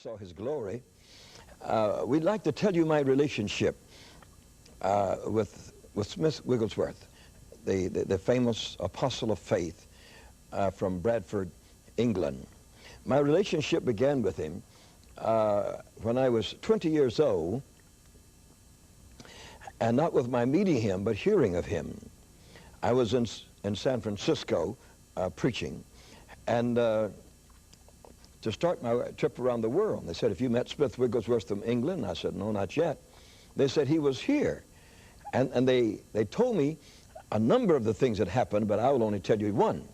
saw his glory. We'd like to tell you my relationship with Smith Wigglesworth, the famous apostle of faith from Bradford, England. My relationship began with him when I was 20 years old, and not with my meeting him, but hearing of him. I was in San Francisco preaching, and to start my trip around the world. They said, "Have you met Smith Wigglesworth from England?" I said, "No, not yet." They said he was here. And they told me a number of the things that happened, but I will only tell you one.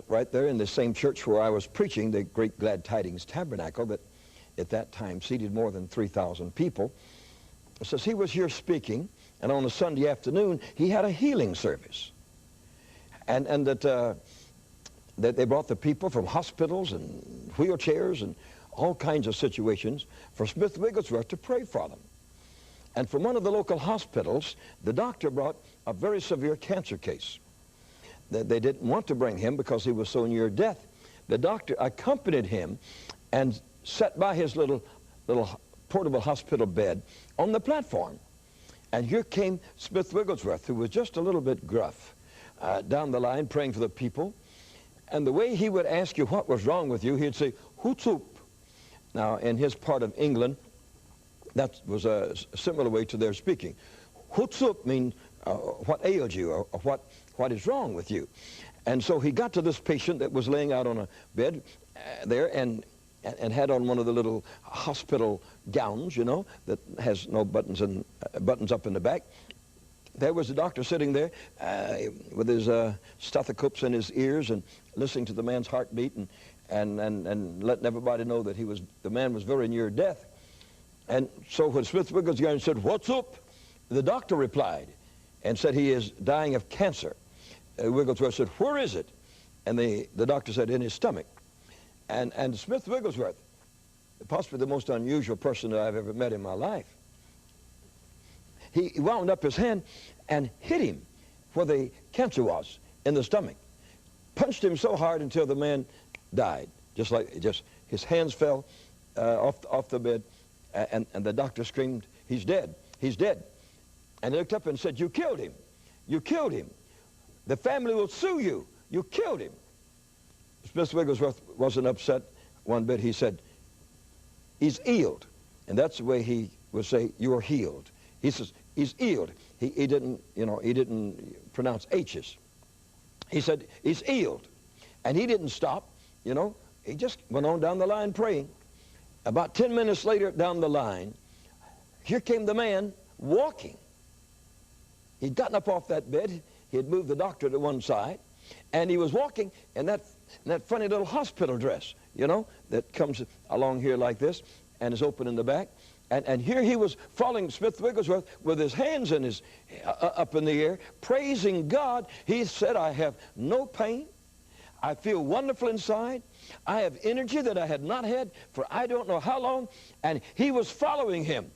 Right there in the same church where I was preaching, the Great Glad Tidings Tabernacle, that at that time seated more than 3,000 people. It says he was here speaking, and on a Sunday afternoon, he had a healing service. And that they brought the people from hospitals and wheelchairs and all kinds of situations for Smith Wigglesworth to pray for them. And from one of the local hospitals, the doctor brought a very severe cancer case. They didn't want to bring him because he was so near death. The doctor accompanied him and sat by his little portable hospital bed on the platform. And here came Smith Wigglesworth, who was just a little bit gruff, down the line praying for the people. And the way he would ask you what was wrong with you, he'd say, "Hootsoop." Now, in his part of England, that was a similar way to their speaking. Hootsoop means what ails you, or what is wrong with you. And so he got to this patient that was laying out on a bed there and had on one of the little hospital gowns, you know, that has no buttons and buttons up in the back. There was the doctor sitting there with his stethoscopes in his ears and listening to the man's heartbeat and letting everybody know that the man was very near death. And so when Smith Wigglesworth said, "What's up?" the doctor replied and said, "He is dying of cancer." Wigglesworth said, "Where is it?" And the doctor said, "In his stomach." And Smith Wigglesworth, possibly the most unusual person that I've ever met in my life, he wound up his hand and hit him where the cancer was, in the stomach. Punched him so hard until the man died. Just his hands fell off the bed, and the doctor screamed, "He's dead, he's dead." And he looked up and said, "You killed him, you killed him. The family will sue you, you killed him." Smith Wigglesworth wasn't upset one bit. He said, "He's healed." And that's the way he would say, "You are healed." He says, "He's healed." He didn't, you know, he didn't pronounce H's. He said, "He's healed." And he didn't stop, you know. He just went on down the line praying. About 10 minutes later down the line, here came the man walking. He'd gotten up off that bed. He had moved the doctor to one side. And he was walking in that funny little hospital dress, you know, that comes along here like this and is open in the back. And here he was following Smith Wigglesworth with his hands in his, up in the air, praising God. He said, "I have no pain. I feel wonderful inside. I have energy that I had not had for I don't know how long." And he was following him.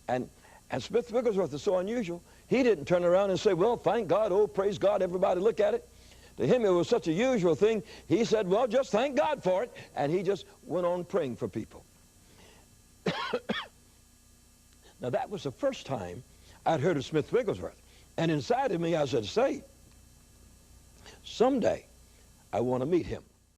And Smith Wigglesworth is so unusual. He didn't turn around and say, "Well, thank God, oh, praise God, everybody look at it." To him, it was such a usual thing. He said, "Well, just thank God for it." And he just went on praying for people. Now, that was the first time I'd heard of Smith Wigglesworth. And inside of me, I said, "Say, someday I want to meet him."